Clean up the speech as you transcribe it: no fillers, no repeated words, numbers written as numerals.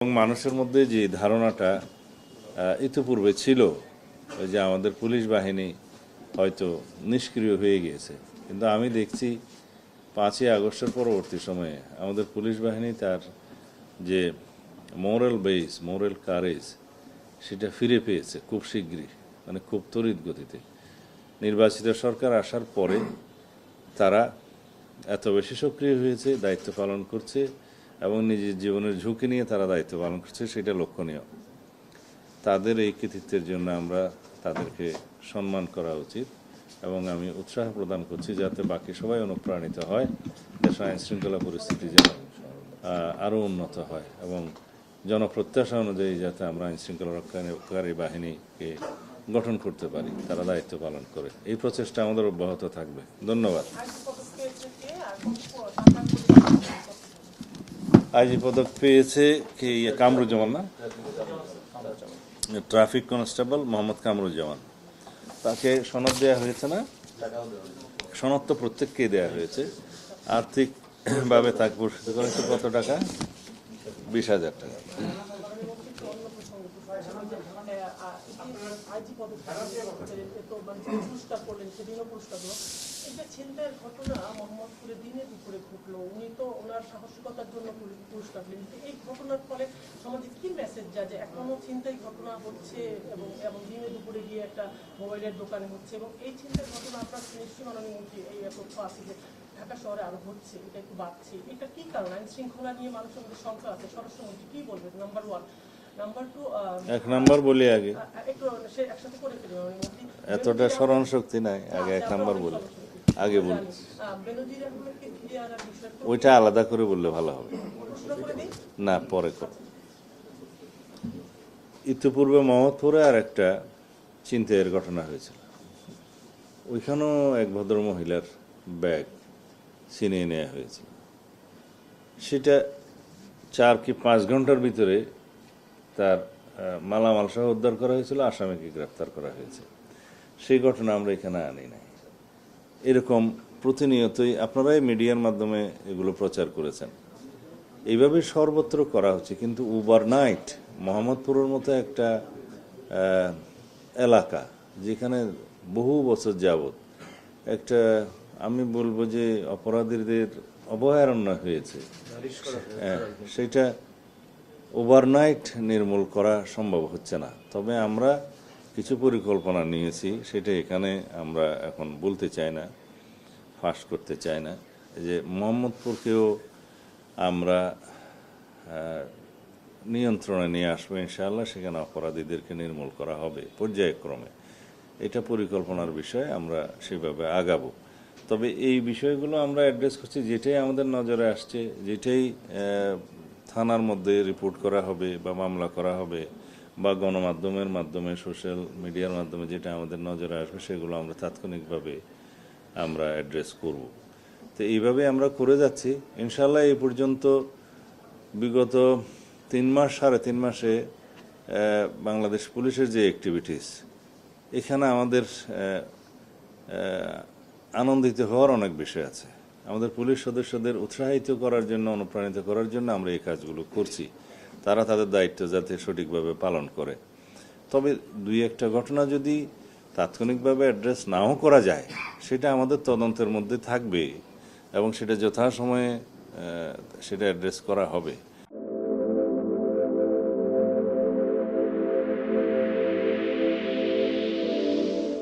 এবং মানুষের মধ্যে যে ধারণাটা ইতিপূর্বে ছিল ওই যে আমাদের পুলিশ বাহিনী হয়তো নিষ্ক্রিয় হয়ে গিয়েছে, কিন্তু আমি দেখছি 5ই আগস্টের পরবর্তী সময়ে আমাদের পুলিশ বাহিনী তার যে মোরাল বেস, মোরাল কারেজ সেটা ফিরে পেয়েছে খুব শীঘ্রই, মানে খুব তড়িৎ গতিতে। নির্বাচিত সরকার আসার পরে তারা এত বেশি সক্রিয় হয়েছে, দায়িত্ব পালন করছে এবং নিজের জীবনের ঝুঁকি নিয়ে তারা দায়িত্ব পালন করছে, সেটা লক্ষণীয়। তাদের এই কৃতিত্বের জন্য আমরা তাদেরকে সম্মান করা উচিত এবং আমি উৎসাহ প্রদান করছি যাতে বাকি সবাই অনুপ্রাণিত হয়, দেশের আইন শৃঙ্খলা পরিস্থিতি যেন আরও উন্নত হয় এবং জনপ্রত্যাশা অনুযায়ী যাতে আমরা আইন শৃঙ্খলা রক্ষাকারী বাহিনীকে গঠন করতে পারি, তারা দায়িত্ব পালন করে। এই প্রচেষ্টা আমাদের অব্যাহত থাকবে। ধন্যবাদ। আইজি পদক পেয়েছে কি? কামরুজ্জামান না, ট্রাফিক কনস্টেবল মোহাম্মদ কামরুজ্জামান। তাকে সনদ দেওয়া হয়েছে না? সনদ তো প্রত্যেককে দেওয়া হয়েছে। আর্থিকভাবে তাকে পুরস্কৃত করেছে কত টাকা? 20,000 টাকা। ছিনতাইয়ের ঘটনা মোহাম্মদপুরে দিনে দুপুরে ঘটলো, উনি তো ওনার সাহসিকতার জন্য পুরস্কার পেলেন। এই ঘটনার ফলে সমাজে কি মেসেজ যায় যে এখনো ছিনতাই ঘটনা হচ্ছে এবং দিনে দুপুরে গিয়ে একটা মোবাইলের দোকানে হচ্ছে, এবং এই ছিনতাইয়ের ঘটনা আপনার নিশ্চয়ই মাননীয় মন্ত্রী এই তথ্য আছে যে ঢাকা শহরে আরো হচ্ছে, এটা একটু বাড়ছে, এটা কি কারণ? আইন শৃঙ্খলা নিয়ে মানুষের মধ্যে শঙ্কা আছে, স্বরাষ্ট্রমন্ত্রী কি বলবেন? নাম্বার 1। নাম্বার 2, এক নাম্বার বলি আগে, একটু সে একসাথে করে ফেলি মাননীয় মন্ত্রী। এতটা স্মরণ শক্তি নাই, আগে এক নাম্বার বলি, আগে বলি। ওইটা আলাদা করে বললে ভালো হবে না, পরে কর। ইতিপূর্বে মোহাম্মদপুরে আর একটা ছিনতাইয়ের ঘটনা হয়েছিল, ওইখানেও এক ভদ্র মহিলার ব্যাগ ছিনিয়ে নেওয়া হয়েছিল। সেটা 4 কি 5 ঘন্টার ভিতরে তার মালামাল সহ উদ্ধার করা হয়েছিল, আসামিকে গ্রেফতার করা হয়েছে। সেই ঘটনা আমরা এখানে আনি নাই। এরকম প্রতিনিয়তই আপনারাই মিডিয়ার মাধ্যমে এগুলো প্রচার করেছেন, এইভাবে সর্বত্র করা হচ্ছে। কিন্তু ওভারনাইট মোহাম্মদপুরের মতো একটা এলাকা যেখানে বহু বছর যাবৎ একটা, আমি বলবো যে অপরাধীদের অভয়ারণ্য হয়েছে, সেটা ওভারনাইট নির্মূল করা সম্ভব হচ্ছে না। তবে আমরা কিছু পরিকল্পনা নিয়েছি, সেটা এখানে আমরা এখন বলতে চাই না, ফাঁস করতে চাই না। যে মোহাম্মদপুরকেও আমরা নিয়ন্ত্রণে নিয়ে আসবো ইনশাআল্লাহ, সেখানে অপরাধীদেরকে নির্মূল করা হবে পর্যায়ক্রমে। এটা পরিকল্পনার বিষয়, আমরা সেভাবে আগাবো। তবে এই বিষয়গুলো আমরা অ্যাড্রেস করছি, যেটাই আমাদের নজরে আসছে, যেটাই থানার মধ্যে রিপোর্ট করা হবে বা মামলা করা হবে বা গণমাধ্যমের মাধ্যমে, সোশ্যাল মিডিয়ার মাধ্যমে যেটা আমাদের নজরে আসবে, সেগুলো আমরা তাৎক্ষণিকভাবে আমরা অ্যাড্রেস করব। তো এইভাবে আমরা করে যাচ্ছি ইনশাআল্লাহ। এই পর্যন্ত বিগত 3 মাস 3.5 মাসে বাংলাদেশ পুলিশের যে অ্যাক্টিভিটিস, এখানে আমাদের আনন্দিত হওয়ার অনেক বিষয় আছে। আমাদের পুলিশ সদস্যদের উৎসাহিত করার জন্য, অনুপ্রাণিত করার জন্য আমরা এই কাজগুলো করছি, তারা তাদের দায়িত্ব যাতে সঠিকভাবে পালন করে। তবে 2-1টা ঘটনা যদি তাৎক্ষণিকভাবে অ্যাড্রেস নাও করা যায়, সেটা আমাদের তদন্তের মধ্যে থাকবে এবং সেটা যথাসময়ে সেটা অ্যাড্রেস করা হবে।